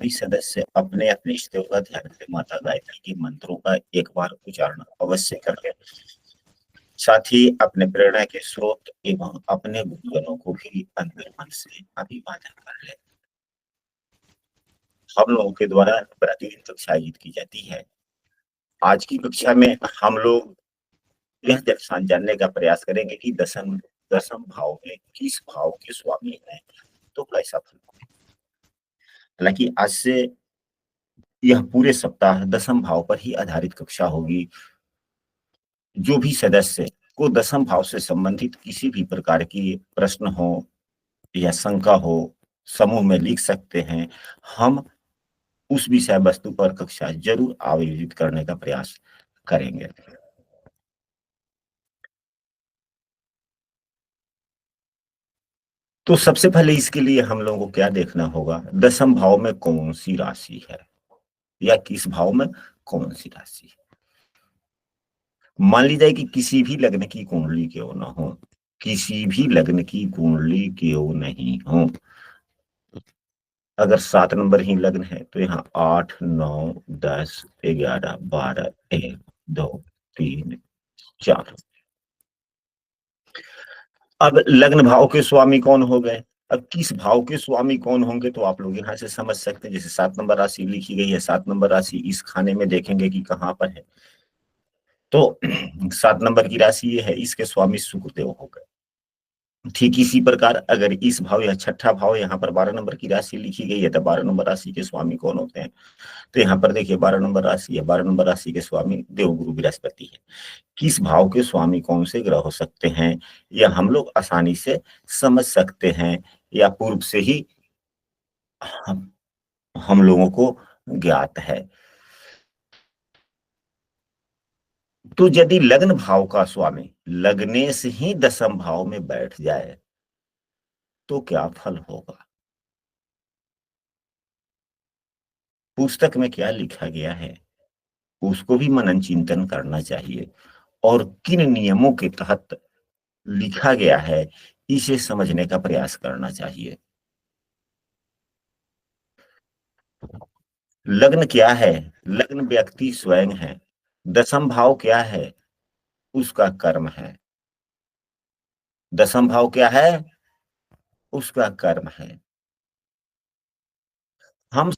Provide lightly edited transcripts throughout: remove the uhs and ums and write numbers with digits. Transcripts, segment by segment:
सभी सदस्य अपने अपने इष्टदेव का ध्यान करें। माता गायत्री के मंत्रों का एक बार उच्चारण अवश्य करें। साथ ही अपने प्रेरणा के स्रोत एवं अपने गुरुजनों को भी अंतर मन से अभिवादन कर ले। हम लोगों के द्वारा प्रतिदिन कक्षा आयोजित की जाती है। आज की कक्षा में हम लोग यह जानने का प्रयास करेंगे कि दसम दसम भाव में किस भाव के स्वामी हैं तो कैसा फल। हालांकि आज से यह पूरे सप्ताह दसम भाव पर ही आधारित कक्षा होगी। जो भी सदस्य को दसम भाव से संबंधित किसी भी प्रकार की प्रश्न हो या शंका हो, समूह में लिख सकते हैं। हम उस विषय वस्तु पर कक्षा जरूर आयोजित करने का प्रयास करेंगे। तो सबसे पहले इसके लिए हम लोगों को क्या देखना होगा, दसम भाव में कौन सी राशि है या किस भाव में कौन सी राशि है। मान लीजिए कि किसी भी लग्न की कुंडली क्यों ना हो, किसी भी लग्न की कुंडली क्यों नहीं हो, अगर 7 नंबर ही लग्न है तो यहाँ 8, 9, 10, 11, 12, 1, 2, 3, 4। अब लग्न भाव के स्वामी कौन हो गए। अब किस भाव के स्वामी कौन होंगे तो आप लोग यहाँ से समझ सकते हैं। जैसे 7 नंबर राशि लिखी गई है, 7 नंबर राशि इस खाने में देखेंगे कि कहाँ पर है। तो 7 नंबर की राशि ये है, इसके स्वामी शुक्रदेव हो गए। ठीक इसी प्रकार अगर इस भाव या छठा भाव यहाँ पर 12 नंबर की राशि लिखी गई है तो 12 नंबर राशि के स्वामी कौन होते हैं। तो यहाँ पर देखिए 12 नंबर राशि है, 12 नंबर राशि के स्वामी देवगुरु बृहस्पति है। किस भाव के स्वामी कौन से ग्रह हो सकते हैं या हम लोग आसानी से समझ सकते हैं या पूर्व से ही हम लोगों को ज्ञात है। तो यदि लग्न भाव का स्वामी लग्ने से ही दसम भाव में बैठ जाए तो क्या फल होगा। पुस्तक में क्या लिखा गया है उसको भी मनन चिंतन करना चाहिए और किन नियमों के तहत लिखा गया है इसे समझने का प्रयास करना चाहिए। लग्न क्या है, लग्न व्यक्ति स्वयं है। दसम भाव क्या है, उसका कर्म है। दसम भाव क्या है, उसका कर्म है। हम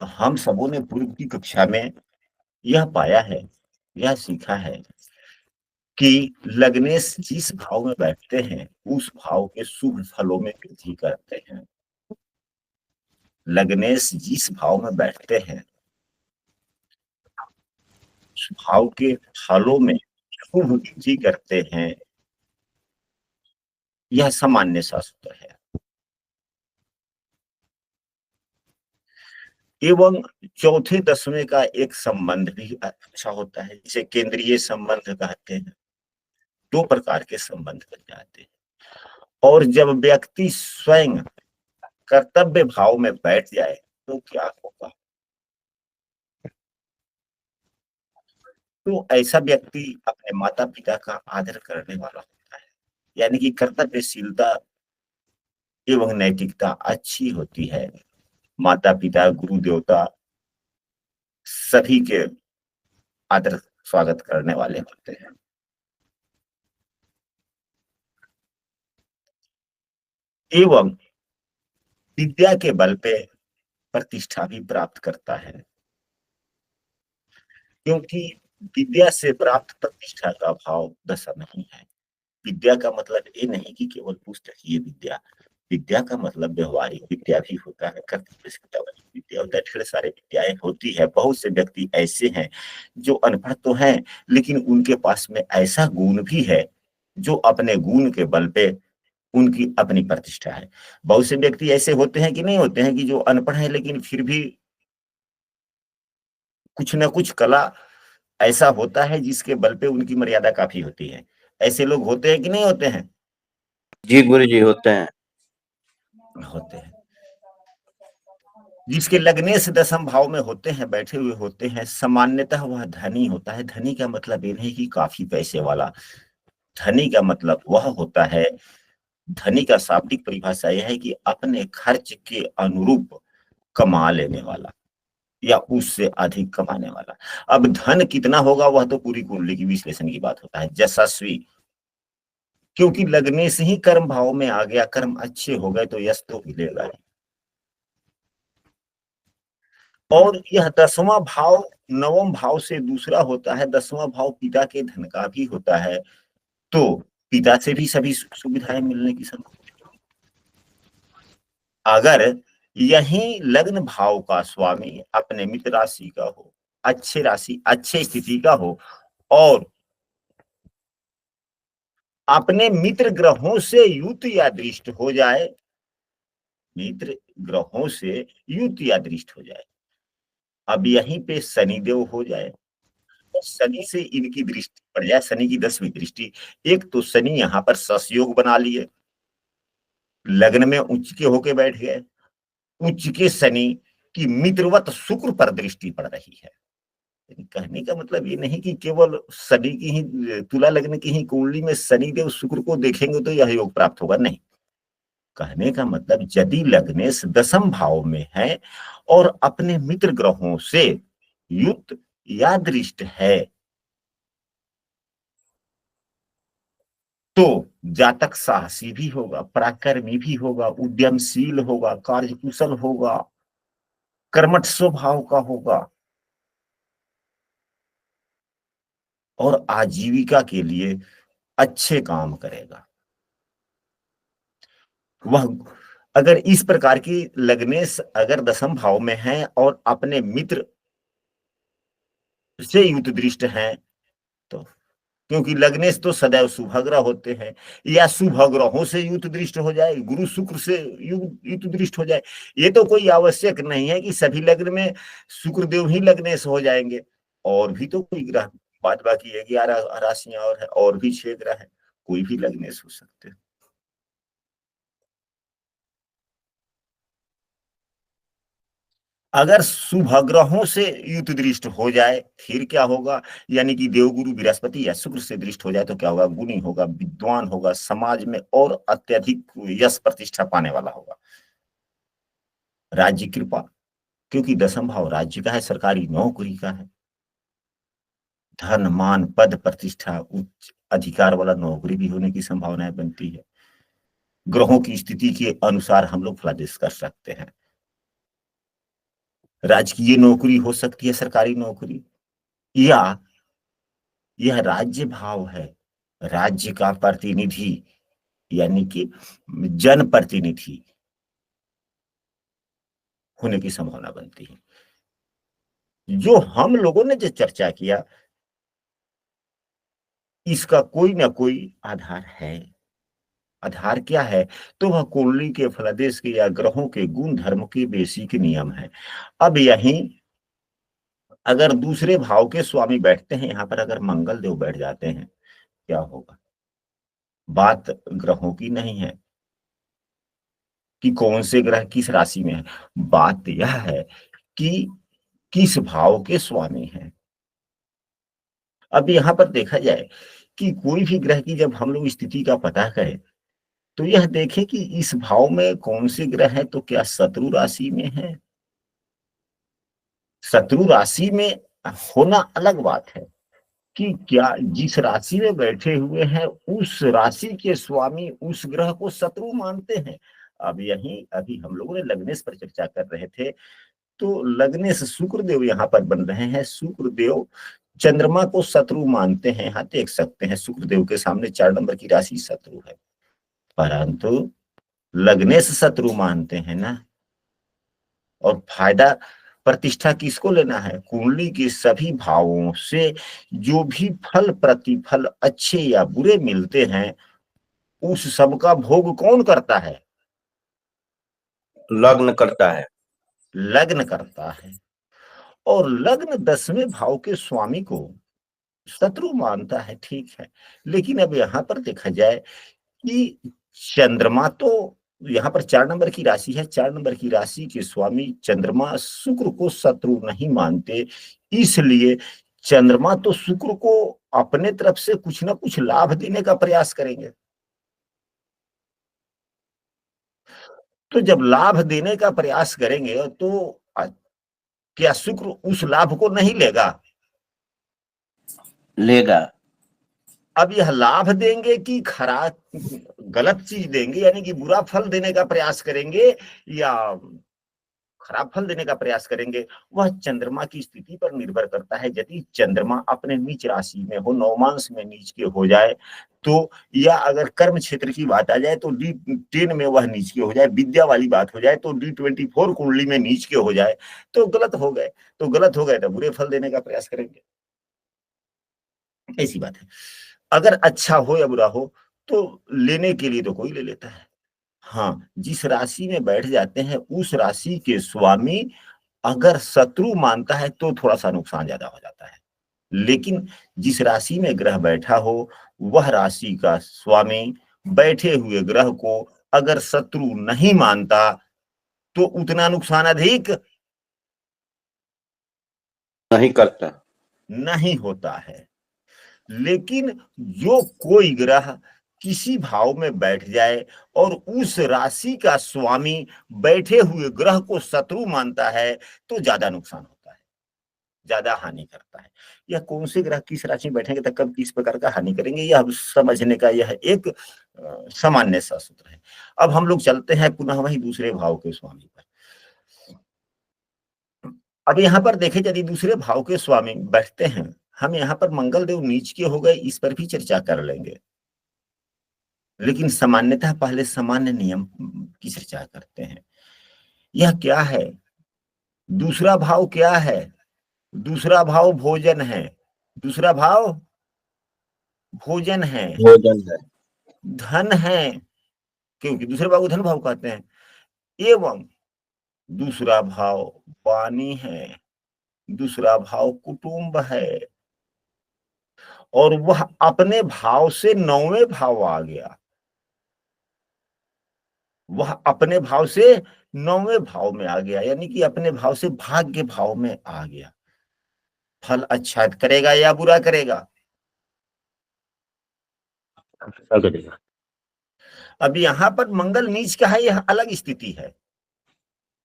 हम सबों ने पूर्व की कक्षा में यह पाया है, यह सीखा है कि लग्नेश जिस भाव में बैठते हैं उस भाव के शुभ फलों में वृद्धि करते हैं। लग्नेश जिस भाव में बैठते हैं उस भाव के फलों में शुभ वृद्धि करते हैं, यह सामान्य शास्त्र है। एवं चौथे दसवें का एक संबंध भी अच्छा होता है, जिसे केंद्रीय संबंध कहते हैं। 2 प्रकार के संबंध बन जाते हैं और जब व्यक्ति स्वयं कर्तव्य भाव में बैठ जाए तो क्या होगा। तो ऐसा व्यक्ति अपने माता पिता का आदर करने वाला होता है, यानी कि कर्तव्यशीलता एवं नैतिकता अच्छी होती है। माता पिता गुरु देवता सभी के आदर स्वागत करने वाले होते हैं। एवं विद्या के बल पे प्रतिष्ठा भी प्राप्त करता है, क्योंकि विद्या से प्राप्त प्रतिष्ठा का भाव दशा नहीं है। विद्या का मतलब ये नहीं कि केवल पुस्तकीय विद्या, विद्या का मतलब व्यवहारिक विद्या भी होता है, कर्तव्य वाली विद्या होता है, ढेर सारे विद्याएं होती है। बहुत से व्यक्ति ऐसे हैं जो अनपढ़ तो हैं लेकिन उनके पास में ऐसा गुण भी है जो अपने गुण के बल पे उनकी अपनी प्रतिष्ठा है। बहुत से व्यक्ति ऐसे होते हैं कि नहीं होते हैं कि जो अनपढ़ है लेकिन फिर भी कुछ ना कुछ कला ऐसा होता है जिसके बल पे उनकी मर्यादा काफी होती है। ऐसे लोग होते हैं कि नहीं होते हैं। जी गुरु जी होते हैं। होते हैं जिसके लगने से दसम भाव में होते हैं, बैठे हुए होते हैं, सामान्यतः वह धनी होता है। धनी का मतलब ये नहीं कि काफी पैसे वाला, धनी का मतलब वह होता है, धनी का शाब्दिक परिभाषा यह है कि अपने खर्च के अनुरूप कमा लेने वाला या उससे अधिक कमाने वाला। अब धन कितना होगा वह तो पूरी कुंडली की विश्लेषण की बात होता है। यशस्वी, क्योंकि लगने से ही कर्म भाव में आ गया, कर्म अच्छे हो गए तो यश तो मिलेगा ही। और यह 10वां भाव 9वें भाव से दूसरा होता है। 10वां भाव पिता के धन का भी होता है, तो पिता से भी सभी सुख सुविधाएं मिलने की संभावना। अगर यही लग्न भाव का स्वामी अपने मित्र राशि का हो, अच्छे राशि अच्छे स्थिति का हो, और अपने मित्र ग्रहों से युत या दृष्ट हो जाए, मित्र ग्रहों से युत या दृष्ट हो जाए, अब यहीं पे शनिदेव हो जाए, तो शनि से इनकी दृष्टि पड़ जाए, शनि की 10वीं दृष्टि। एक तो शनि यहाँ पर ससयोग बना लिए, लग्न में उच्च के होके बैठ गए, उच्च के शनि की मित्रवत शुक्र पर दृष्टि पड़ रही है। कहने का मतलब ये नहीं कि केवल शनि की ही, तुला लग्न की ही कुंडली में शनिदेव शुक्र को देखेंगे तो यह योग प्राप्त होगा, नहीं। कहने का मतलब यदि लग्नेश 10म भाव में है और अपने मित्र ग्रहों से युक्त या दृष्ट है, तो जातक साहसी भी होगा, पराक्रमी भी होगा, उद्यमशील होगा, कार्यकुशल होगा, कर्मठ स्वभाव का होगा, और आजीविका के लिए अच्छे काम करेगा। वह अगर इस प्रकार की लग्नेश अगर 10म भाव में है और अपने मित्र से युत दृष्ट है, तो क्योंकि लग्नेश तो सदैव शुभग्रह होते हैं, या शुभग्रहों से युत दृष्ट हो जाए, गुरु शुक्र से युत दृष्ट हो जाए, ये तो कोई आवश्यक नहीं है कि सभी लग्न में शुक्रदेव ही लग्नेश हो जाएंगे। और भी तो कोई ग्रह, बात बाकी है 11 राशियां और है, और भी 6 ग्रह है, कोई भी लग्नेश हो सकते हैं। अगर शुभ ग्रहों से युत दृष्ट हो जाए फिर क्या होगा, यानी कि देवगुरु बृहस्पति या शुक्र से दृष्ट हो जाए तो क्या होगा, गुणी होगा, विद्वान होगा, समाज में और अत्यधिक यश प्रतिष्ठा पाने वाला होगा। राज्य कृपा, क्योंकि 10म भाव राज्य का है, सरकारी नौकरी का है, धन मान पद प्रतिष्ठा उच्च अधिकार वाला नौकरी भी होने की संभावनाएं बनती है। ग्रहों की स्थिति के अनुसार हम लोग फलादेश कर सकते हैं। राजकीय नौकरी हो सकती है, सरकारी नौकरी, या यह राज्य भाव है, राज्य का प्रतिनिधि, यानी कि जन प्रतिनिधि होने की संभावना बनती है। जो हम लोगों ने जो चर्चा किया, इसका कोई ना कोई आधार है। आधार क्या है, तो वह कुंडली के फलादेश के या ग्रहों के गुण धर्म के बेसिक नियम है। अब यहीं अगर दूसरे भाव के स्वामी बैठते हैं, यहां पर अगर मंगल देव बैठ जाते हैं, क्या होगा। बात ग्रहों की नहीं है कि कौन से ग्रह किस राशि में है, बात यह है कि किस भाव के स्वामी हैं। अब यहाँ पर देखा जाए कि कोई भी ग्रह की जब हम लोग स्थिति का पता करें, तो यह देखें कि इस भाव में कौन से ग्रह हैं, तो क्या शत्रु राशि में है। शत्रु राशि में होना अलग बात है कि क्या जिस राशि में बैठे हुए हैं उस राशि के स्वामी उस ग्रह को शत्रु मानते हैं। अब यही अभी हम लोगों ने लग्नेश पर चर्चा कर रहे थे, तो लग्नेश शुक्रदेव यहाँ पर बन रहे हैं। शुक्रदेव चंद्रमा को शत्रु मानते हैं, यहाँ देख सकते हैं शुक्रदेव के सामने 4 नंबर की राशि शत्रु है, परंतु लग्नेश शत्रु मानते हैं ना। और फायदा प्रतिष्ठा किसको लेना है, कुंडली के सभी भावों से जो भी फल प्रतिफल अच्छे या बुरे मिलते हैं, उस सब का भोग कौन करता है, लग्न करता है। लग्न करता है। और लग्न 10वें भाव के स्वामी को शत्रु मानता है, ठीक है। लेकिन अब यहां पर देखा जाए कि चंद्रमा तो यहाँ पर 4 नंबर की राशि है, 4 नंबर की राशि के स्वामी चंद्रमा शुक्र को शत्रु नहीं मानते, इसलिए चंद्रमा तो शुक्र को अपने तरफ से कुछ ना कुछ लाभ देने का प्रयास करेंगे। तो जब लाभ देने का प्रयास करेंगे तो क्या शुक्र उस लाभ को नहीं लेगा? लेगा। अब यह लाभ देंगे कि खराब गलत चीज देंगे, यानी कि बुरा फल देने का प्रयास करेंगे या खराब फल देने का प्रयास करेंगे, वह चंद्रमा की स्थिति पर निर्भर करता है। यदि चंद्रमा अपने नीच राशि में हो, नवमांश में नीच के हो जाए तो, या अगर कर्म क्षेत्र की बात आ जाए तो D10 में वह नीच के हो जाए, विद्या वाली बात हो जाए तो D24 कुंडली में नीच के हो जाए तो गलत हो गए। तो गलत हो गए तो बुरे फल देने का प्रयास करेंगे, ऐसी बात है। अगर अच्छा हो या बुरा हो तो लेने के लिए तो कोई ले लेता है। हाँ, जिस राशि में बैठ जाते हैं उस राशि के स्वामी अगर शत्रु मानता है तो थोड़ा सा नुकसान ज्यादा हो जाता है। लेकिन जिस राशि में ग्रह बैठा हो वह राशि का स्वामी बैठे हुए ग्रह को अगर शत्रु नहीं मानता तो उतना नुकसान अधिक नहीं करता। नहीं होता है। लेकिन जो कोई ग्रह किसी भाव में बैठ जाए और उस राशि का स्वामी बैठे हुए ग्रह को शत्रु मानता है तो ज्यादा नुकसान होता है, ज्यादा हानि करता है। यह कौन से ग्रह किस राशि में बैठेंगे तो कब किस प्रकार का हानि करेंगे, यह समझने का यह एक सामान्य सा सूत्र है। अब हम लोग चलते हैं पुनः वही दूसरे भाव के स्वामी पर। अब यहाँ पर देखे यदि दूसरे भाव के स्वामी बैठते हैं, हम यहाँ पर मंगल देव नीच के हो गए, इस पर भी चर्चा कर लेंगे। लेकिन सामान्यतः पहले सामान्य नियम की चर्चा करते हैं। यह क्या है? दूसरा भाव क्या है? दूसरा भाव भोजन है। दूसरा भाव भोजन है, भोजन है। धन है, क्योंकि दूसरे भाव को धन भाव कहते हैं। एवं दूसरा भाव वाणी है, दूसरा भाव कुटुंब है, और वह अपने भाव से 9वें भाव आ गया। वह अपने भाव से 9वें भाव में आ गया, यानी कि अपने भाव से भाग्य भाव में आ गया। फल अच्छा करेगा या बुरा करेगा? अच्छा करेगा। अब यहाँ पर मंगल नीच का है, यह अलग स्थिति है,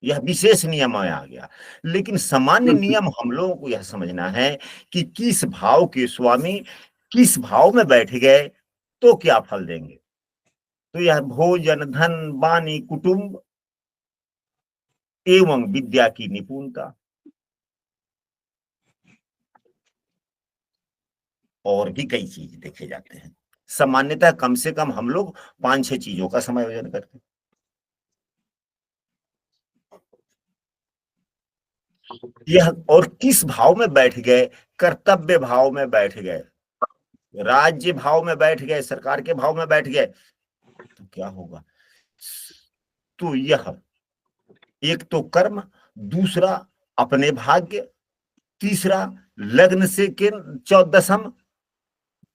यह विशेष नियम में आ गया। लेकिन सामान्य नियम हम लोगों को यह समझना है कि किस भाव के स्वामी किस भाव में बैठ गए तो क्या फल देंगे। तो यह भोजन, धन, वाणी, कुटुंब एवं विद्या की निपुणता और भी कई चीज देखे जाते हैं। सामान्यतः कम से कम हम लोग 5-6 चीजों का समायोजन करते हैं। यह और किस भाव में बैठ गए? कर्तव्य भाव में बैठ गए, राज्य भाव में बैठ गए, सरकार के भाव में बैठ गए तो क्या होगा? तो यह एक तो कर्म, दूसरा अपने भाग्य, तीसरा लग्न से के 14th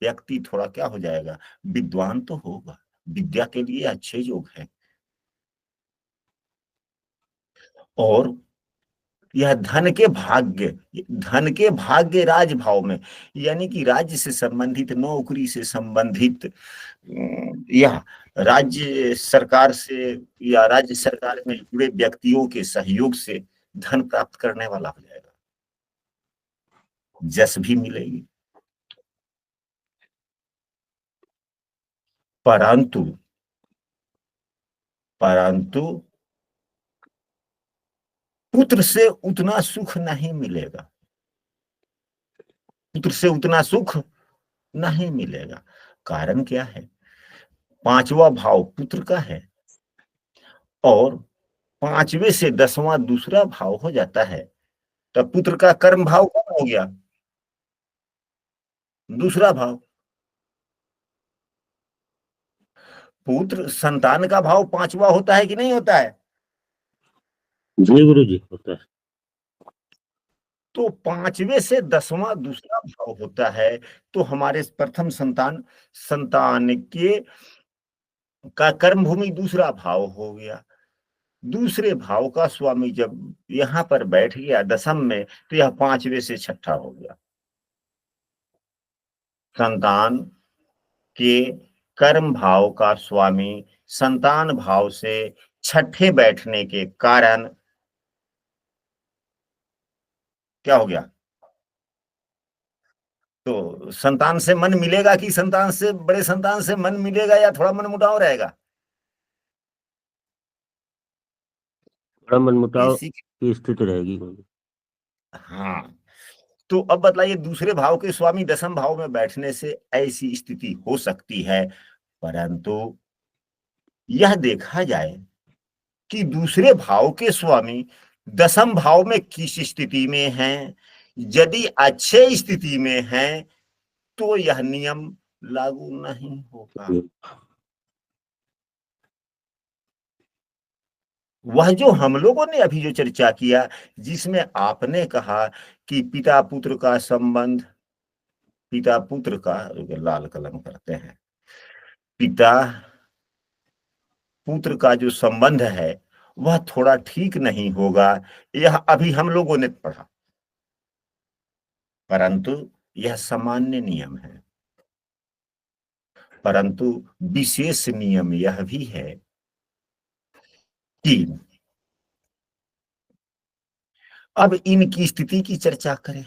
व्यक्ति थोड़ा क्या हो जाएगा, विद्वान तो होगा, विद्या के लिए अच्छे योग है। और यह धन के भाग्य राज भाव में, यानी कि राज्य से संबंधित, नौकरी से संबंधित, या राज्य सरकार से या राज्य सरकार में जुड़े व्यक्तियों के सहयोग से धन प्राप्त करने वाला हो जाएगा, जस भी मिलेगी। परंतु परंतु पुत्र से उतना सुख नहीं मिलेगा, पुत्र से उतना सुख नहीं मिलेगा। कारण क्या है? 5वां भाव पुत्र का है और 5वें से 10वां दूसरा भाव हो जाता है, तब पुत्र का कर्म भाव कौन हो गया? दूसरा भाव। पुत्र संतान का भाव 5वां होता है कि नहीं होता है? जी गुरु जी, होता है। तो 5वें से 10वां दूसरा भाव होता है, तो हमारे प्रथम संतान संतान के का कर्म भूमि दूसरा भाव हो गया। दूसरे भाव का स्वामी जब यहाँ पर बैठ गया 10th में, तो यह 5वें से 6ठा हो गया। संतान के कर्म भाव का स्वामी संतान भाव से छठे बैठने के कारण क्या हो गया? तो संतान से मन मिलेगा कि संतान से, बड़े संतान से मन मिलेगा या थोड़ा मनमुटाव रहेगा? बड़ा मनमुटाव इसी की स्थिति रहेगी। हाँ, तो अब बतलाइए, दूसरे भाव के स्वामी दसम भाव में बैठने से ऐसी स्थिति हो सकती है, परंतु यह देखा जाए कि दूसरे भाव के स्वामी दसम भाव में किस स्थिति में हैं। यदि अच्छे स्थिति में हैं तो यह नियम लागू नहीं होगा। वह जो हम लोगों ने अभी जो चर्चा किया, जिसमें आपने कहा कि पिता पुत्र का संबंध, पिता पुत्र का, लाल कलम करते हैं, पिता पुत्र का जो संबंध है वह थोड़ा ठीक नहीं होगा, यह अभी हम लोगों ने पढ़ा, परंतु यह सामान्य नियम है। परंतु विशेष नियम यह भी है कि अब इनकी स्थिति की चर्चा करें।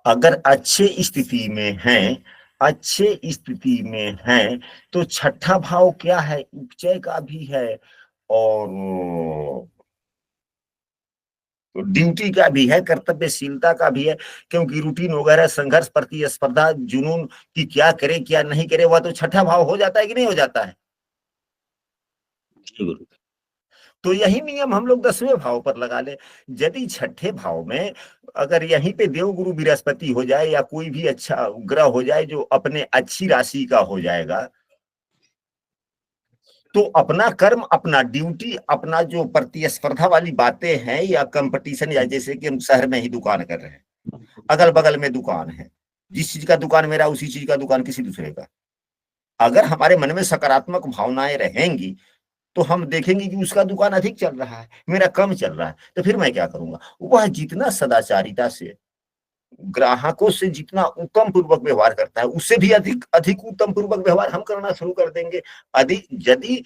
अगर अच्छे स्थिति में हैं, अच्छे स्थिति में हैं, तो छठा भाव क्या है? उपचय का भी है और ड्यूटी का भी है, कर्तव्यशीलता का भी है, क्योंकि रूटीन वगैरह, संघर्ष, प्रतिस्पर्धा, जुनून कि क्या करे क्या नहीं करे, वह तो छठा भाव हो जाता है कि नहीं हो जाता है? तो यही नियम हम लोग 10वें भाव पर लगा ले। यदि छठे भाव में अगर यहीं पे देवगुरु बृहस्पति हो जाए या कोई भी अच्छा ग्रह हो जाए जो अपने अच्छी राशि का हो जाएगा, तो अपना कर्म, अपना ड्यूटी, अपना जो प्रतिस्पर्धा वाली बातें हैं या कंपटीशन, या जैसे कि हम शहर में ही दुकान कर रहे हैं, अगल बगल में दुकान है, जिस चीज का दुकान मेरा उसी चीज का दुकान किसी दूसरे का, अगर हमारे मन में सकारात्मक भावनाएं रहेंगी तो हम देखेंगे कि उसका दुकान अधिक चल रहा है, मेरा कम चल रहा है, तो फिर मैं क्या करूंगा? वह जितना सदाचारिता से, ग्राहकों से जितना उत्तम पूर्वक व्यवहार करता है, उससे भी अधिक अधिक उत्तम पूर्वक व्यवहार हम करना शुरू कर देंगे। अधिक यदि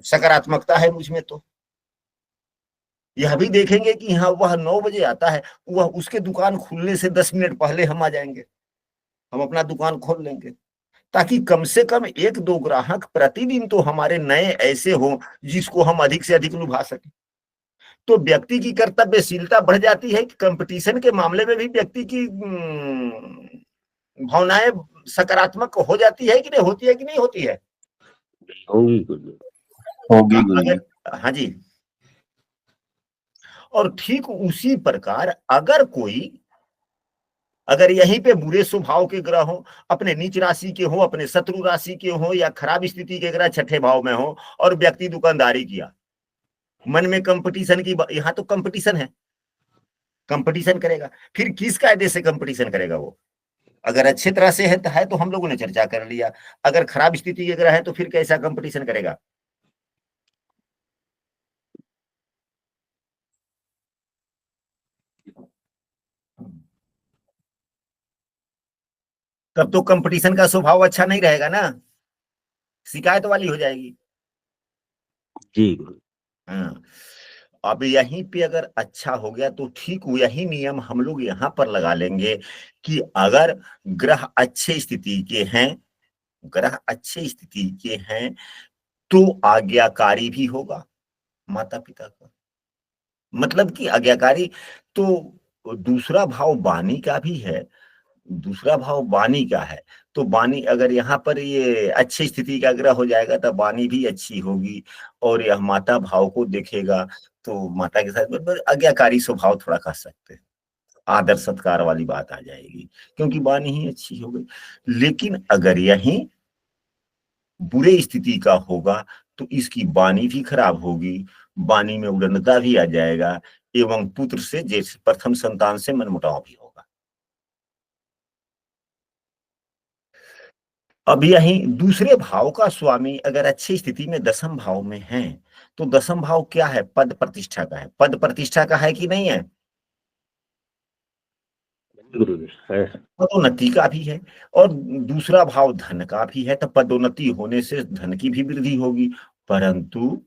सकारात्मकता है मुझ में, तो यह भी देखेंगे कि हाँ, वह 9 बजे आता है, वह उसके दुकान खुलने से 10 मिनट पहले हम आ जाएंगे, हम अपना दुकान खोल लेंगे, ताकि कम से कम 1-2 ग्राहक प्रतिदिन तो हमारे नए ऐसे हों जिसको हम अधिक से अधिक लुभा सकें। तो व्यक्ति की कर्तव्यशीलता बढ़ जाती है कि कंपटीशन के मामले में भी व्यक्ति की भावनाएं सकारात्मक हो जाती है कि नहीं होती है, कि नहीं होती है? होगी हाँ, गुरुजी। हाँ जी। और ठीक उसी प्रकार अगर यहीं पे बुरे स्वभाव के ग्रह हो, अपने नीच राशि के हो, अपने शत्रु राशि के हो, या खराब स्थिति के ग्रह छठे भाव में हो, और व्यक्ति दुकानदारी किया, मन में कंपटीशन की, यहां तो कंपटीशन है, कंपटीशन करेगा, फिर किस कायदे से कंपटीशन करेगा वो? अगर अच्छे तरह से है तो हम लोगों ने चर्चा कर लिया, अगर खराब स्थिति के ग्रह है तो फिर कैसा कंपटीशन करेगा? तब तो कंपटीशन का स्वभाव अच्छा नहीं रहेगा ना, शिकायत वाली हो जाएगी। जी। हाँ, अब यहीं पे अगर अच्छा हो गया तो ठीक यही नियम हम लोग यहाँ पर लगा लेंगे कि अगर ग्रह अच्छे स्थिति के हैं, ग्रह अच्छे स्थिति के हैं, तो आज्ञाकारी भी होगा माता पिता का, मतलब कि आज्ञाकारी। तो दूसरा भाव वाणी का भी है, दूसरा भाव वाणी का है, तो वाणी अगर यहाँ पर ये अच्छी स्थिति का ग्रह हो जाएगा तो वाणी भी अच्छी होगी, और यह माता भाव को देखेगा, तो माता के साथ आज्ञाकारी स्वभाव थोड़ा कह सकते हैं, आदर सत्कार वाली बात आ जाएगी, क्योंकि वाणी ही अच्छी हो गई। लेकिन अगर यही बुरे स्थिति का होगा तो इसकी वाणी भी खराब होगी, वाणी में उड़नता भी आ जाएगा, एवं पुत्र से, जैसे प्रथम संतान से मनमुटाव भी होगा। अब यही दूसरे भाव का स्वामी अगर अच्छी स्थिति में दसम भाव में है, तो दसम भाव क्या है? पद प्रतिष्ठा का है, पद प्रतिष्ठा का है कि नहीं है? गुरुजी है। पदोन्नति का भी है, और दूसरा भाव धन का भी है, तो पदोन्नति होने से धन की भी वृद्धि होगी, परंतु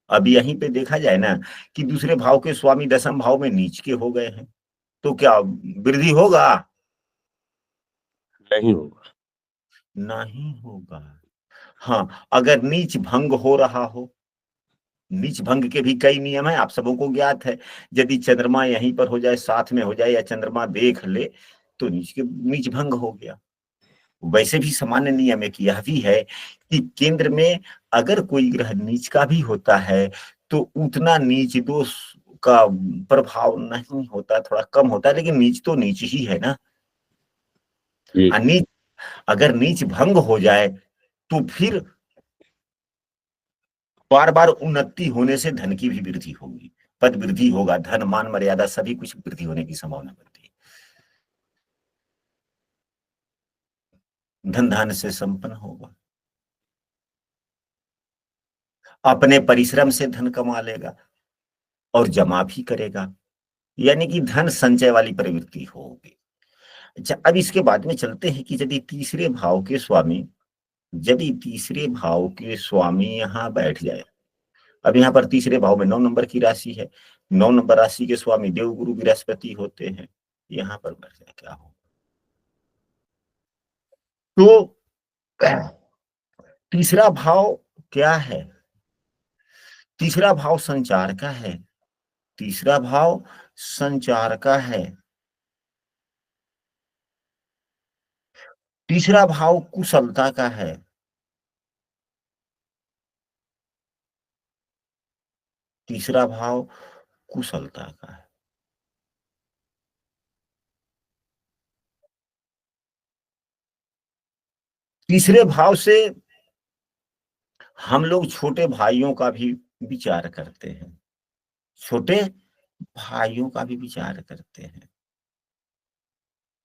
अब यहीं पे देखा जाए ना कि दूसरे भाव के स्वामी दसम भाव में नीच के हो गए हैं, तो क्या वृद्धि होगा? नहीं होगा। नहीं होगा। हाँ, अगर नीच भंग हो रहा हो, नीच भंग के भी कई नियम है, आप सबों को ज्ञात है। यदि चंद्रमा यहीं पर हो जाए, साथ में हो जाए, या चंद्रमा देख ले, तो नीच भंग हो गया। वैसे भी सामान्य नियम एक यह भी है कि केंद्र में अगर कोई ग्रह नीच का भी होता है तो उतना नीच दोष का प्रभाव नहीं होता, थोड़ा कम होता है, लेकिन नीच तो नीच ही है ना। जी। नीच, अगर नीच भंग हो जाए तो फिर बार बार उन्नति होने से धन की भी वृद्धि होगी, पद वृद्धि होगा, धन मान मर्यादा सभी कुछ वृद्धि होने की संभावना बनती है। धन धान्य से संपन्न होगा, अपने परिश्रम से धन कमा लेगा और जमा भी करेगा, यानी कि धन संचय वाली प्रवृत्ति होगी। अच्छा, अब इसके बाद में चलते हैं कि यदि तीसरे भाव के स्वामी, यदि तीसरे भाव के स्वामी यहाँ बैठ जाए, अब यहाँ पर तीसरे भाव में 9 नंबर की राशि है, 9 नंबर राशि के स्वामी देव गुरु बृहस्पति होते हैं, यहाँ पर बैठ जाए क्या हो? तो तीसरा भाव क्या है? तीसरा भाव संचार का है, तीसरा भाव संचार का है, तीसरा भाव कुशलता का है, तीसरा भाव कुशलता का है। तीसरे भाव से हम लोग छोटे भाइयों का भी विचार करते हैं, छोटे भाइयों का भी विचार करते हैं।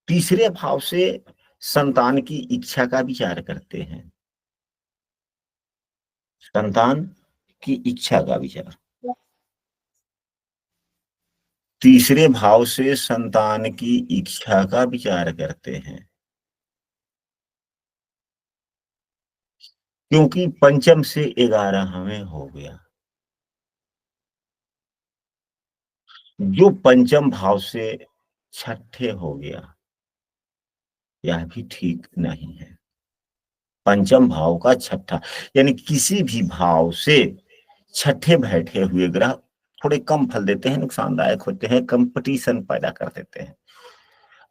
तीसरे भाव से संतान की इच्छा का विचार करते हैं, संतान की इच्छा का विचार। तीसरे भाव से संतान की इच्छा का विचार करते हैं, क्योंकि पंचम से 11 हमें हो गया। जो पंचम भाव से छठे हो गया, यह भी ठीक नहीं है। पंचम भाव का छठा, यानी किसी भी भाव से छठे बैठे हुए ग्रह थोड़े कम फल देते हैं, नुकसानदायक होते हैं, कंपटीशन पैदा कर देते हैं।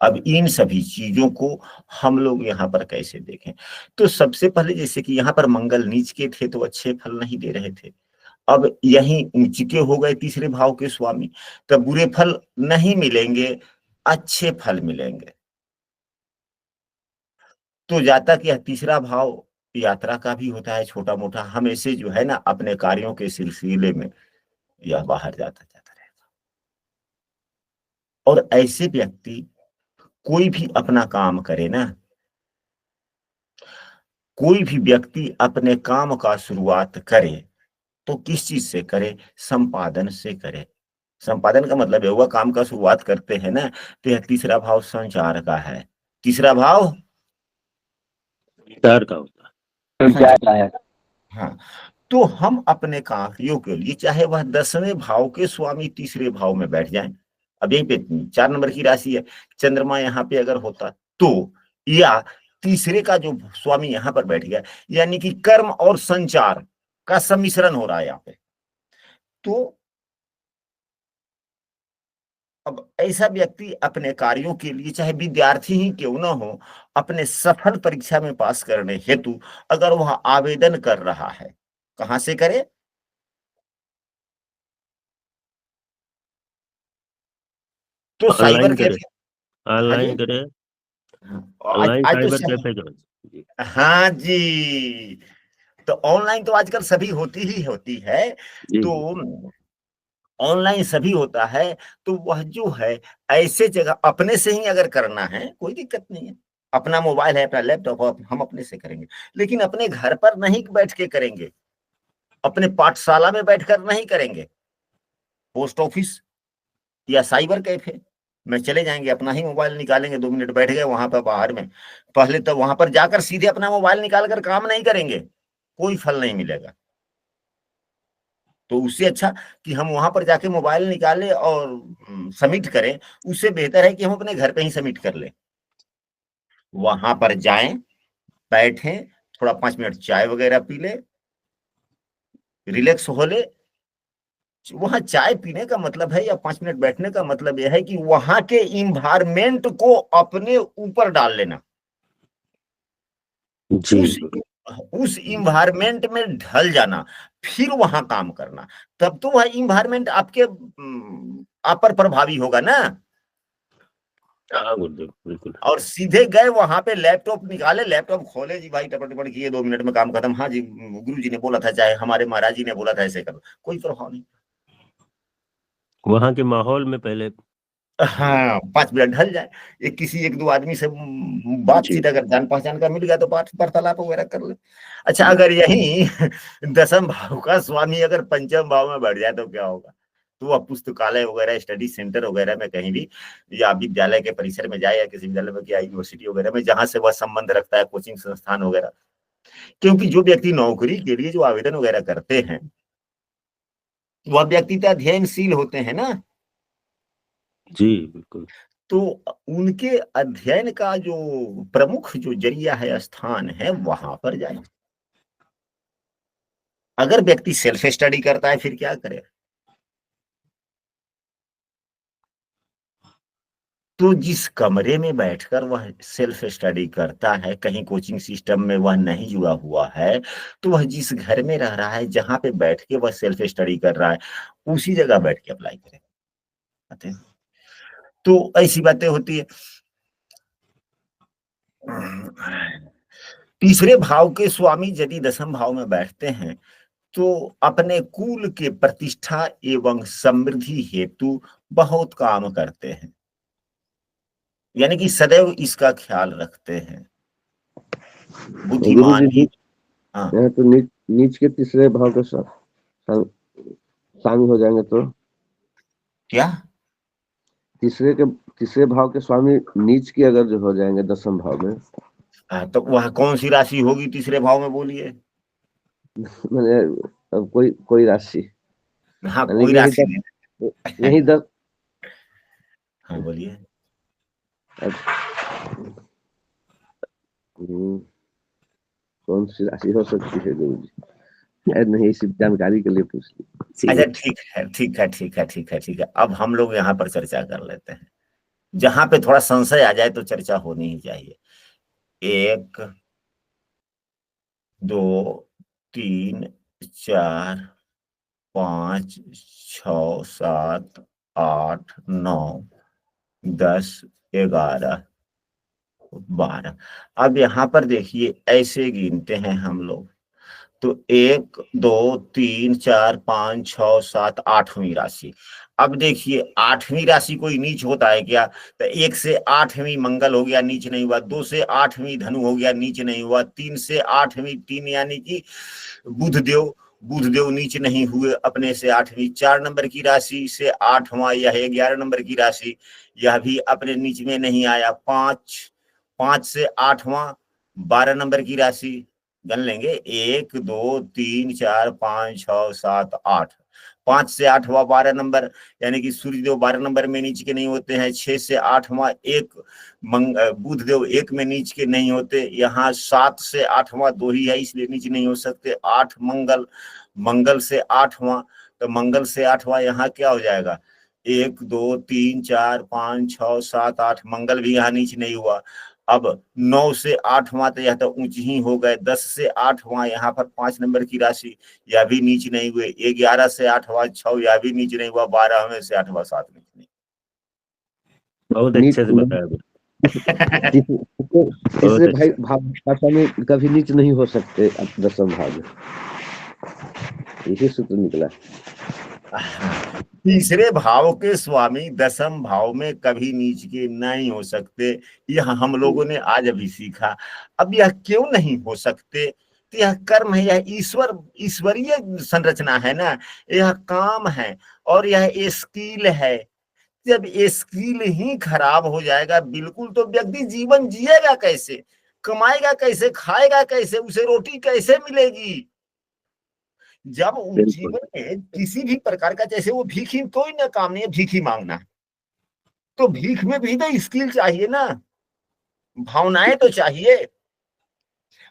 अब इन सभी चीजों को हम लोग यहाँ पर कैसे देखें? तो सबसे पहले जैसे कि यहाँ पर मंगल नीच के थे तो अच्छे फल नहीं दे रहे थे, अब यहीं ऊंच के हो गए तीसरे भाव के स्वामी, तो बुरे फल नहीं मिलेंगे, अच्छे फल मिलेंगे। तो जातक यह तीसरा भाव यात्रा का भी होता है, छोटा मोटा हमेशा जो है ना अपने कार्यों के सिलसिले में यह बाहर जाता जाता रहेगा। और ऐसे व्यक्ति कोई भी अपना काम करे ना, कोई भी व्यक्ति अपने काम का शुरुआत करे तो किस चीज से करे? संपादन से करे। संपादन का मतलब है, हुआ काम का शुरुआत करते हैं ना, तो यह तीसरा भाव संचार का है। तीसरा भाव संचार का होता है। संचार का है। हाँ, तो हम अपने कार्यों के लिए चाहे वह 10वें भाव के स्वामी तीसरे भाव में बैठ जाएं, अब यहीं पे 4 नंबर की राशि है, चंद्रमा यहाँ पे अगर होता तो, या तीसरे का जो स्वामी यहाँ पर बैठ गया, यानी कि कर्म और संचार का सम्मिश्रण हो रहा है यहाँ पे। तो अब ऐसा व्यक्ति अपने कार्यों के लिए, चाहे विद्यार्थी ही क्यों ना हो, अपने सफल परीक्षा में पास करने हेतु अगर वह आवेदन कर रहा है, कहां से करे? तो साइबर ऑनलाइन करे, कैफे। हाँ जी, ऑनलाइन करे, आज ऑनलाइन आज तो साइबर सब। कैफे करे। जी, हाँ जी, तो ऑनलाइन तो आजकल सभी होती ही होती है। जी, तो जी। ऑनलाइन सभी होता है, तो वह जो है ऐसे जगह अपने से ही अगर करना है कोई दिक्कत नहीं है, अपना मोबाइल है, अपना लैपटॉप है, हम अपने से करेंगे, लेकिन अपने घर पर नहीं बैठ के करेंगे, अपने पाठशाला में बैठकर नहीं करेंगे, पोस्ट ऑफिस या साइबर कैफे में चले जाएंगे, अपना ही मोबाइल निकालेंगे, 2 मिनट बैठ गए वहां पर बाहर में, पहले तो वहां पर जाकर सीधे अपना मोबाइल निकाल कर काम नहीं करेंगे, कोई फल नहीं मिलेगा। तो उससे अच्छा कि हम वहां पर जाके मोबाइल निकालें और सबमिट करें, उससे बेहतर है कि हम अपने घर पे ही सबमिट कर लें। वहां पर जाएं, बैठें, थोड़ा 5 मिनट चाय वगैरह पी ले, रिलैक्स हो ले। वहां चाय पीने का मतलब है या 5 मिनट बैठने का मतलब यह है कि वहां के इन्वायरमेंट को अपने ऊपर डाल लेना, जी उस उस इन्वायरमेंट में ढल जाना, फिर वहां काम करना। तब तो वह इन्वायरमेंट आपके आप पर प्रभावी होगा ना। हाँ गुरुदेव बिल्कुल। और सीधे गए वहां पे, लैपटॉप निकाले, लैपटॉप खोले जी भाई, टपट टपट किए, 2 मिनट में काम खत्म। हाँ जी, गुरु जी ने बोला था, चाहे हमारे महाराज जी ने बोला था ऐसे करो, कोई प्रभाव नहीं। वहां के माहौल में पहले हाँ, 5 मिनट ढल जाए। एक किसी एक दो आदमी से जी बातचीत अगर जान पहचान का मिल गया तो बात वार्तालाप वगैरह कर ले। अच्छा, जी अगर यही दसम भाव का स्वामी अगर पंचम भाव में बढ़ जाए तो क्या होगा? तो वह पुस्तकालय वगैरह, स्टडी सेंटर वगैरह में कहीं भी, या विद्यालय के परिसर में जाए, या किसी विद्यालय में, या यूनिवर्सिटी वगैरह में, जहां से वह संबंध रखता है, कोचिंग संस्थान वगैरह। क्योंकि जो व्यक्ति नौकरी के लिए जो आवेदन वगैरह करते हैं, वह व्यक्ति तो अध्ययनशील होते हैं ना। जी बिल्कुल। तो उनके अध्ययन का जो प्रमुख जो जरिया है, स्थान है, वहां पर जाए। अगर व्यक्ति सेल्फ स्टडी करता है, फिर क्या करे? तो जिस कमरे में बैठकर वह सेल्फ स्टडी करता है, कहीं कोचिंग सिस्टम में वह नहीं जुड़ा हुआ है, तो वह जिस घर में रह रहा है, जहां पे बैठ के वह सेल्फ स्टडी कर रहा है, उसी जगह बैठ के अप्लाई करें। आते हैं। तो ऐसी बातें होती है। तीसरे भाव के स्वामी यदि दसम भाव में बैठते हैं, तो अपने कुल के प्रतिष्ठा एवं समृद्धि हेतु बहुत काम करते हैं, यानी कि सदैव इसका ख्याल रखते हैं। गुरु बुद्धिमान जी ही। हाँ, यहाँ तो नीच के तीसरे भाव के शामिल हो जाएंगे तो क्या? तीसरे भाव के स्वामी नीच की अगर जो हो जाएंगे दसम भाव में, तो वह कौन सी राशि होगी तीसरे भाव में, बोलिए? मैंने अब कोई राशि, हाँ, यानी कोई कि राशि नहीं। यही 10। हाँ, बोलिए। कौन सी राशि हो सकती है गुरु जी? नहीं, इसी जानकारी के लिए पूछ अच्छा, ली। ठीक है, ठीक है, ठीक है, ठीक है, ठीक है। अब हम लोग यहाँ पर चर्चा कर लेते हैं। जहां पे थोड़ा संशय आ जाए तो चर्चा होनी ही चाहिए। 1, 2, 3, 4, 5, 6, 7, 8, 9, 10, 11, 12। अब यहाँ पर देखिए, ऐसे गिनते हैं हम लोग। तो 1, 2, 3, 4, 5, 6, 7, 8वीं राशि। अब देखिए, 8वीं राशि कोई नीच होता है क्या? तो 1 से 8वीं मंगल हो गया, नीच नहीं हुआ। 2 से 8वीं धनु हो गया, नीच नहीं हुआ। 3 से 8वीं, 3 यानी कि बुधदेव, बुधदेव नीच नहीं हुए अपने से 8वीं। 4 नंबर की राशि से 8वां, यह 11 नंबर की राशि, यह भी अपने नीच में नहीं आया। 5 से 8वां, 12 नंबर की राशि। गन लेंगे, 1, 2, 3, 4, 5, 6, 7, 8। 5 से 8वां 12 नंबर, यानी कि सूर्यदेव 12 नंबर में नीच के नहीं होते हैं। 6 से 8वां बुधदेव 1 में नीच के नहीं होते। यहाँ 7 से 8वां 2 ही है, इसलिए नीच नहीं हो सकते। 8 मंगल, मंगल से 8वां, तो मंगल से 8वां यहाँ क्या हो जाएगा? 1, 2, 3, 4, 5, 6, 7, 8, मंगल भी यहाँ नीच नहीं हुआ। अब 9 से 8वां, तो यह तो ऊंच ही हो गए। 10 से 8वां, यहाँ पर 5 नंबर की राशि, यह भी नीच नहीं हुए। 11 से 8वां 6, यह भी नीच नहीं हुआ। 12वें से 8वां 7 नीच नहीं। बहुत नीच अच्छे से बताया गुरु। बहुत तीसरे भाई अच्छा। भाव भाषा में कभी नीच नहीं हो सकते दसम भाव में, यही सूत्र निकला। तीसरे भाव के स्वामी दसम भाव में कभी नीच के नहीं हो सकते, यह हम लोगों ने आज अभी सीखा। अब यह क्यों नहीं हो सकते? तो यह कर्म है, यह ईश्वरीय संरचना है ना, यह काम है, और यह स्किल है। जब स्किल ही खराब हो जाएगा बिल्कुल, तो व्यक्ति जीवन जिएगा कैसे? कमाएगा कैसे? खाएगा कैसे? उसे रोटी कैसे मिलेगी? जब उस बिल्कुल। जीवन में किसी भी प्रकार का, जैसे वो भीख ही कोई ना काम नहीं है भीख ही मांगना, तो भीख में भी तो स्किल चाहिए ना, भावनाएं तो चाहिए।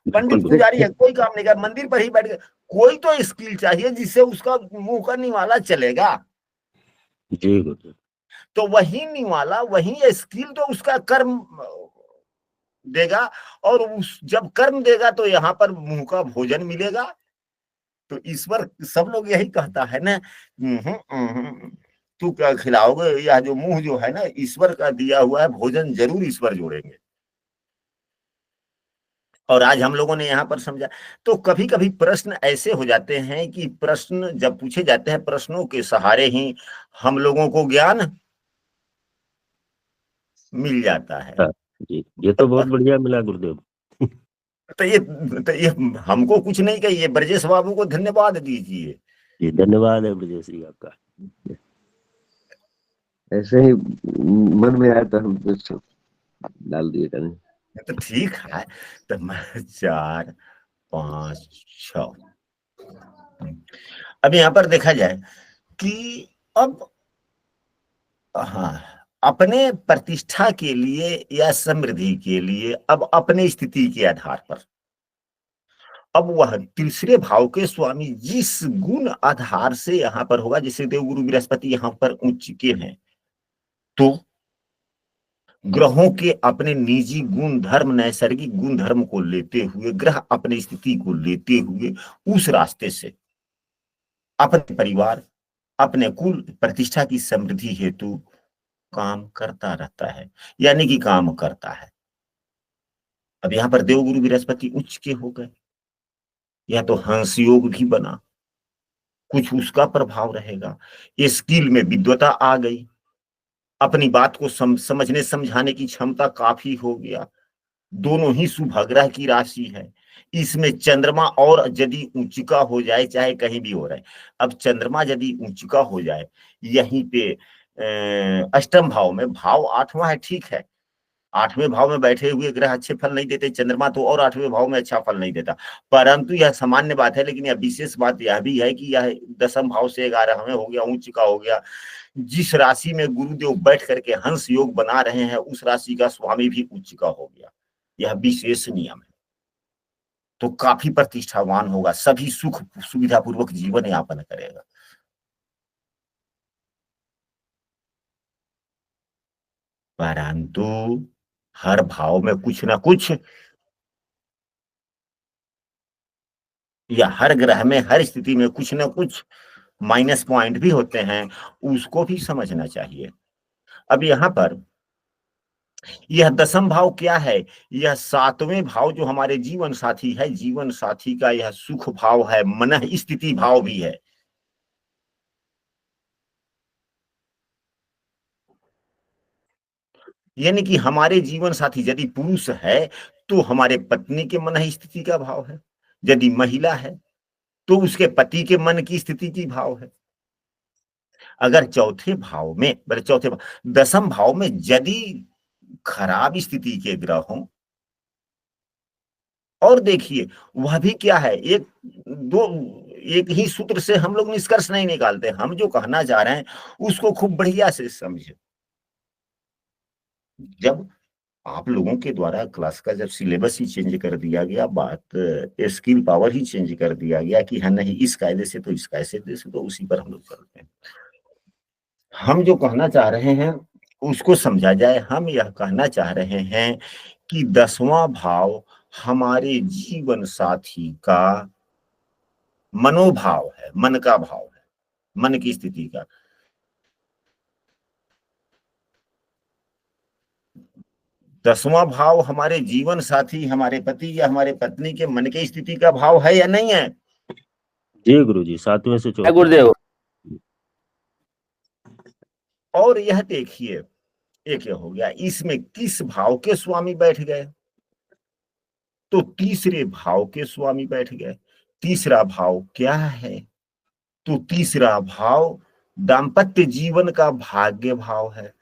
पंडित बिल्कुल पुजारी है, कोई काम नहीं कर, मंदिर पर ही बैठ गए, कोई तो स्किल चाहिए जिससे उसका मुंह का निवाला चलेगा। जी गुरुदेव। तो वही निवाला, वही स्किल तो उसका कर्म देगा, और उस जब कर्म देगा तो यहाँ पर मुंह का भोजन मिलेगा। तो ईश्वर, सब लोग यही कहता है ना, तू क्या खिलाओगे, या जो मुंह जो है ना, ईश्वर का दिया हुआ है, भोजन जरूर ईश्वर जोड़ेंगे। और आज हम लोगों ने यहाँ पर समझा। तो कभी कभी प्रश्न ऐसे हो जाते हैं कि प्रश्न जब पूछे जाते हैं, प्रश्नों के सहारे ही हम लोगों को ज्ञान मिल जाता है। हाँ, जी ये तो बहुत बढ़िया मिला गुरुदेव। तो ये हमको कुछ नहीं कहिए, ब्रजेश बाबू को धन्यवाद दीजिए। जी धन्यवाद है ब्रजेश जी आपका। ऐसे ही मन में आया तो हम कुछ डाल दिए करें। तो ठीक है, तो मैं 4 5 6। अब यहाँ पर देखा जाए कि अब, हाँ, अपने प्रतिष्ठा के लिए या समृद्धि के लिए, अब अपने स्थिति के आधार पर, अब वह तीसरे भाव के स्वामी जिस गुण आधार से यहाँ पर होगा, जैसे देवगुरु बृहस्पति यहाँ पर उच्च के हैं, तो ग्रहों के अपने निजी गुण धर्म, नैसर्गिक गुण धर्म को लेते हुए, ग्रह अपनी स्थिति को लेते हुए, उस रास्ते से अपने परिवार, अपने कुल प्रतिष्ठा की समृद्धि हेतु काम करता रहता है, यानी कि काम करता है। अब यहाँ पर देवगुरु बृहस्पति उच्च के हो गए, या तो हंस योग भी बना, कुछ उसका प्रभाव रहेगा। ये स्किल में विद्वता आ गई, अपनी बात को समझने समझाने की क्षमता काफी हो गया। दोनों ही शुभ ग्रह की राशि है। इसमें चंद्रमा और यदि उच्चिका हो जाए, चाहे कहीं भी हो रहा है, अब चंद्रमा यदि उच्चिका हो जाए यहीं पे अष्टम भाव में, भाव 8वां है, ठीक है, 8वें भाव में बैठे हुए ग्रह अच्छे फल नहीं देते, चंद्रमा तो और 8वें भाव में अच्छा फल नहीं देता, परंतु यह सामान्य बात है। लेकिन यह विशेष बात यह भी है कि यह 10वें भाव से 11वें हो गया, उच्च का हो गया। जिस राशि में गुरुदेव बैठ करके हंस योग बना रहे हैं, उस राशि का स्वामी भी उच्च का हो गया। यह विशेष नियम है। तो काफी प्रतिष्ठावान होगा, सभी सुख सुविधा पूर्वक जीवन यापन करेगा। परंतु हर भाव में कुछ ना कुछ, या हर ग्रह में हर स्थिति में कुछ ना कुछ माइनस पॉइंट भी होते हैं, उसको भी समझना चाहिए। अब यहाँ पर यह 10वां भाव क्या है? यह 7वें भाव जो हमारे जीवन साथी है, जीवन साथी का यह सुख भाव है, मन स्थिति भाव भी है। यानी कि हमारे जीवन साथी यदि पुरुष है तो हमारे पत्नी के मन स्थिति का भाव है, यदि महिला है तो उसके पति के मन की स्थिति की भाव है। अगर चौथे भाव में, चौथे भाव, 10वें भाव में यदि खराब स्थिति के ग्रह हों, और देखिए वह भी क्या है, एक ही सूत्र से हम लोग निष्कर्ष नहीं निकालते। हम जो कहना चाह रहे हैं उसको खूब बढ़िया से समझे। जब आप लोगों के द्वारा क्लास का जब सिलेबस ही चेंज कर दिया गया, बात स्किल पावर ही चेंज कर दिया गया कि हाँ नहीं, इस कायदे से तो इस कायदे से, तो उसी पर हम लोग चलते हैं। हम जो कहना चाह रहे हैं उसको समझा जाए। हम यह कहना चाह रहे हैं कि 10वां भाव हमारे जीवन साथी का मनोभाव है, मन का भाव है, मन की स्थिति का। दसवां भाव हमारे जीवन साथी, हमारे पति या हमारे पत्नी के मन की स्थिति का भाव है या नहीं है? जी गुरु जी, 7वें से 4 गुरुदेव। और यह देखिए, एक यह हो गया, इसमें किस भाव के स्वामी बैठ गए? तो तीसरे भाव के स्वामी बैठ गए। तीसरा भाव क्या है? तो तीसरा भाव दाम्पत्य जीवन का भाग्य भाव है।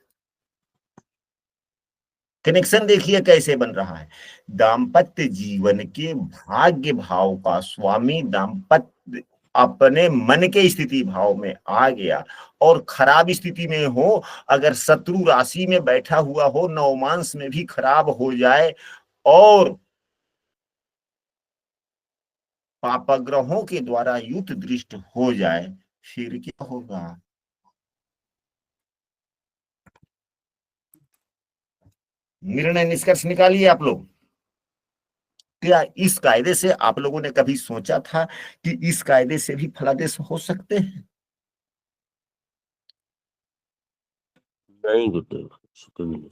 कनेक्शन देखिए कैसे बन रहा है। दाम्पत्य जीवन के भाग्य भाव का स्वामी दाम्पत्य अपने मन के स्थिति भाव में आ गया और खराब स्थिति में हो, अगर शत्रु राशि में बैठा हुआ हो, नवमांश में भी खराब हो जाए और पापग्रहों के द्वारा युत दृष्ट हो जाए, फिर क्या होगा? निर्णय निष्कर्ष निकालिए आप लोग। क्या इस कायदे से आप लोगों ने कभी सोचा था कि इस कायदे से भी फलादेश हो सकते हैं? नहीं गुरुदेव, शुक्र नहीं।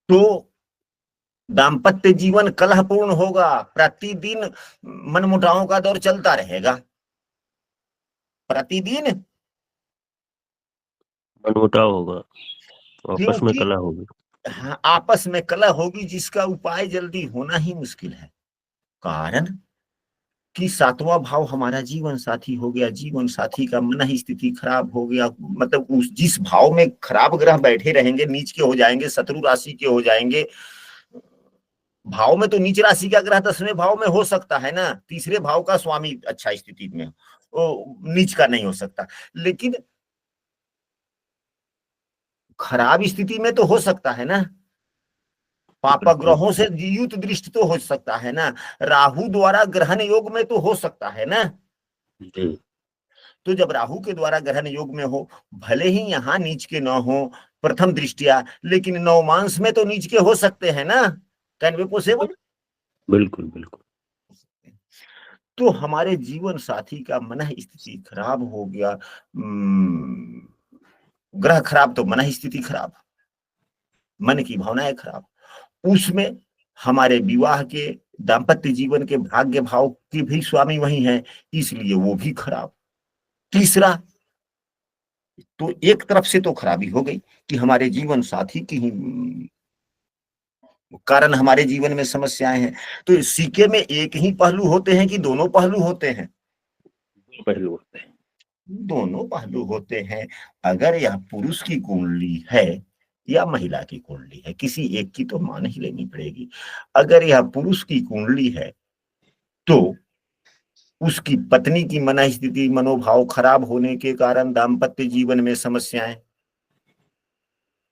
तो दाम्पत्य जीवन कलहपूर्ण होगा, प्रतिदिन मनमुटावों का दौर चलता रहेगा, प्रतिदिन मनमुटाव होगा, आपस में क्योंकि कलह होगी। हाँ, आपस में कलह होगी जिसका उपाय जल्दी होना ही मुश्किल है। कारण कि सातवां भाव हमारा जीवन साथी हो गया, जीवन साथी का मन ही स्थिति खराब हो गया, मतलब उस जिस भाव में खराब ग्रह बैठे रहेंगे, नीच के हो जाएंगे, शत्रु राशि के हो जाएंगे। भाव में तो नीच राशि का ग्रह 10वें भाव में हो सकता है ना, तीसरे भाव का स्वामी अच्छा स्थिति में हो, नीच का नहीं हो सकता, लेकिन खराब स्थिति में तो हो सकता है ना, पापग्रहों से युत दृष्टि तो हो सकता है ना, राहु द्वारा ग्रहण योग में तो हो सकता है ना। जी। तो जब राहु के द्वारा ग्रहण योग में हो, भले ही यहाँ नीच के न हो प्रथम दृष्टिया, लेकिन नवमांश में तो नीच के हो सकते हैं ना, कैन बी पॉसिबल? बिल्कुल बिल्कुल। तो हमारे जीवन साथी का मन स्थिति खराब हो गया, ग्रह खराब तो मन स्थिति खराब, मन की भावनाएं खराब, उसमें हमारे विवाह के दाम्पत्य जीवन के भाग्य भाव के भी स्वामी वही हैं, इसलिए वो भी खराब। तीसरा, तो एक तरफ से तो खराबी हो गई कि हमारे जीवन साथी की ही कारण हमारे जीवन में समस्याएं हैं। तो सिक्के में एक ही पहलू होते हैं कि दोनों पहलू होते हैं? पहलू होते हैं। दोनों पहलू होते हैं। अगर यह पुरुष की कुंडली है या महिला की कुंडली है, किसी एक की तो मान ही लेनी पड़ेगी। अगर यह पुरुष की कुंडली है तो उसकी पत्नी की मन स्थिति मनोभाव खराब होने के कारण दाम्पत्य जीवन में समस्याएं,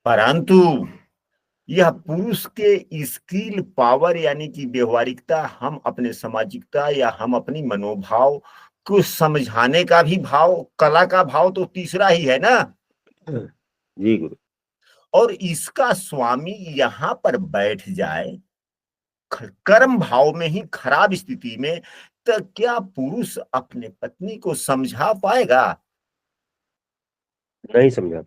परंतु यह पुरुष के स्किल पावर यानी कि व्यवहारिकता, हम अपने सामाजिकता या हम अपनी मनोभाव को समझाने का भी भाव, कला का भाव तो तीसरा ही है ना। जी गुरु। और इसका स्वामी यहां पर बैठ जाए कर्म भाव में ही खराब स्थिति में, तो क्या पुरुष अपने पत्नी को समझा पाएगा? नहीं समझा।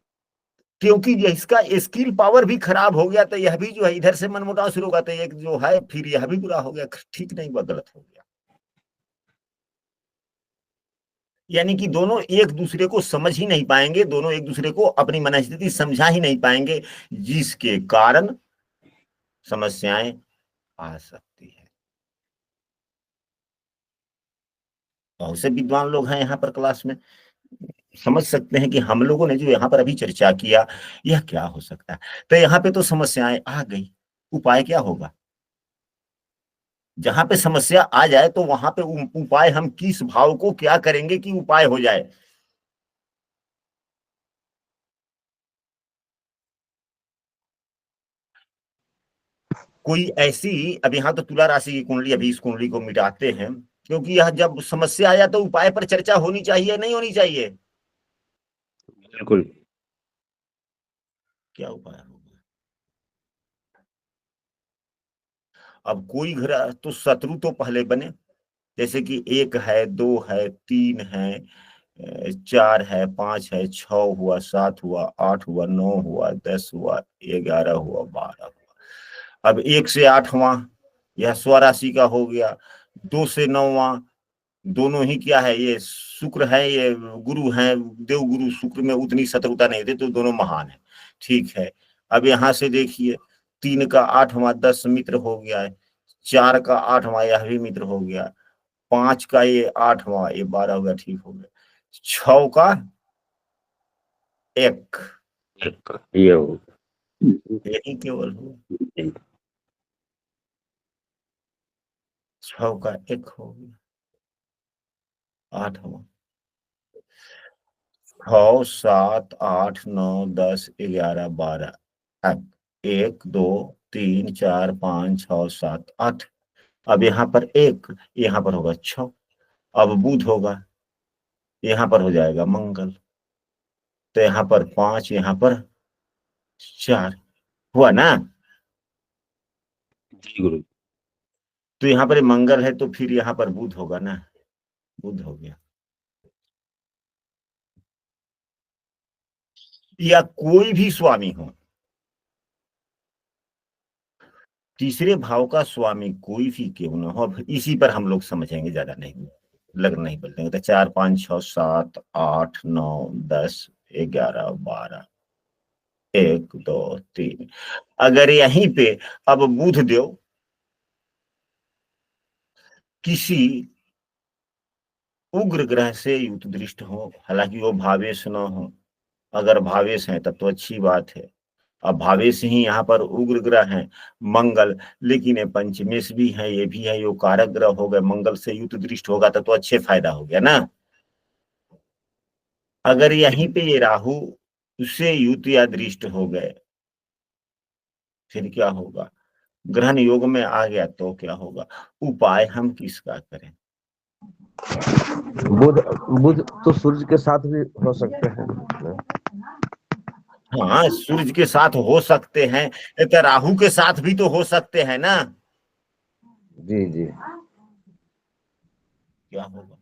क्योंकि इसका स्किल पावर भी खराब हो गया, तो यह भी जो है इधर से मनमुटाव शुरू होगा, तो एक जो है फिर यह भी बुरा हो गया, ठीक नहीं हुआ, गलत हो गया। यानी कि दोनों एक दूसरे को समझ ही नहीं पाएंगे, दोनों एक दूसरे को अपनी मनस्थिति समझा ही नहीं पाएंगे, जिसके कारण समस्याएं आ सकती है। बहुत से विद्वान लोग हैं यहाँ पर क्लास में, समझ सकते हैं कि हम लोगों ने जो यहाँ पर अभी चर्चा किया यह क्या हो सकता है। तो यहाँ पे तो समस्याएं आ गई, उपाय क्या होगा? जहां पे समस्या आ जाए तो वहां पे उपाय हम किस भाव को क्या करेंगे कि उपाय हो जाए? कोई ऐसी, अब यहाँ तो तुला राशि की कुंडली, अभी इस कुंडली को मिटाते हैं, क्योंकि यह जब समस्या आया तो उपाय पर चर्चा होनी चाहिए, नहीं होनी चाहिए? बिल्कुल। क्या उपाय होगा? अब कोई घर तो शत्रु तो पहले बने, जैसे कि 1 है, 2 है, 3 है, 4 है, 5 है, 6 हुआ, 7 हुआ, 8 हुआ, 9 हुआ, 10 हुआ, 11 हुआ, 12 हुआ। अब 1 से 8वां यह स्वराशि का हो गया, 2 से 9वां दोनों ही क्या है, ये शुक्र है, ये गुरु है, देव गुरु शुक्र में उतनी शत्रुता नहीं थे, तो दोनों महान है, ठीक है। अब यहां से देखिए 3 का 8वां 10 मित्र हो गया है, 4 का 8वां यह भी मित्र हो गया, 5 का ये 8वां ये 12 हो गया, ठीक हो गया, 6 का 1 ये हो। यही केवल हो। 6 का 1 हो गया, 8 हुआ। 6, 7, 8, 9, 10, 11, 12। अब 1, 2, 3, 4, 5, 6, 7, 8। अब यहाँ पर 1, यहाँ पर होगा 6। अब बुध होगा, यहाँ पर हो जाएगा मंगल, तो यहाँ पर 5, यहाँ पर 4 हुआ ना। जी गुरु। तो यहाँ पर मंगल है तो फिर यहाँ पर बुध होगा ना, बुध हो गया। या कोई भी स्वामी हो, तीसरे भाव का स्वामी कोई भी क्यों ना हो, इसी पर हम लोग समझेंगे, ज्यादा नहीं लग नहीं बोलते। तो 4, 5, 6, 7, 8, 9, 10, 11, 12, 1, 2, 3। अगर यहीं पे अब बुध देव किसी उग्र ग्रह से युत दृष्ट हो, हालांकि वो भावेश न हो, अगर भावेश है तब तो अच्छी बात है। अब भावेश ही यहाँ पर उग्र ग्रह है मंगल, लेकिन ये पंचमेश भी है, ये भी है, यो कारक ग्रह हो गए, मंगल से युत दृष्ट होगा तो अच्छे फायदा हो गया ना। अगर यहीं पे ये राहु उससे युत या दृष्ट हो गए फिर क्या होगा, ग्रहण योग में आ गया तो क्या होगा, उपाय हम किसका करें। बुध बुध तो सूर्य के साथ भी हो सकते हैं। हाँ, सूर्य के साथ हो सकते हैं, तो राहु के साथ भी तो हो सकते हैं ना। जी जी। क्या होगा,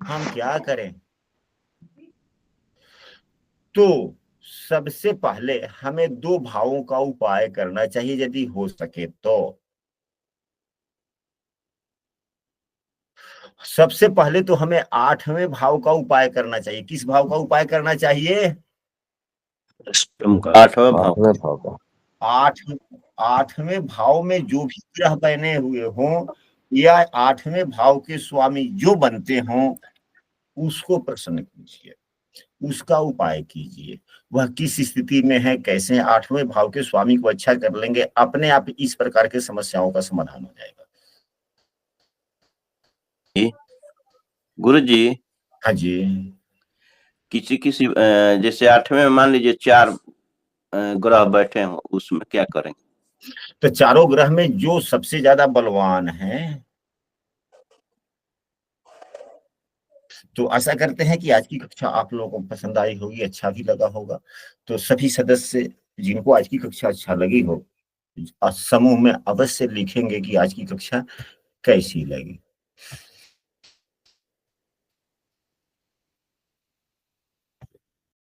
हम क्या करें। तो सबसे पहले हमें 2 भावों का उपाय करना चाहिए यदि हो सके तो। सबसे पहले तो हमें 8वें भाव का उपाय करना चाहिए। किस भाव का उपाय करना चाहिए, अष्टम का, 8वां भाव। 8वें भाव का। 8वें भाव में जो भी ग्रह बने हुए हों या 8वें भाव के स्वामी जो बनते हों, उसको प्रसन्न कीजिए, उसका उपाय कीजिए। वह किस स्थिति में है, कैसे 8वें भाव के स्वामी को अच्छा कर लेंगे, अपने आप इस प्रकार के समस्याओं का समाधान हो जाएगा। गुरु जी, हाँ जी। किसी किसी जैसे 8वें में मान लीजिए 4 ग्रह बैठे हों, उसमें क्या करेंगे। तो चारों ग्रह में जो सबसे ज्यादा बलवान है, तो आशा करते हैं कि आज की कक्षा आप लोगों को पसंद आई होगी, अच्छा भी लगा होगा। तो सभी सदस्य जिनको आज की कक्षा अच्छा लगी हो, समूह में अवश्य लिखेंगे कि आज की कक्षा कैसी लगी।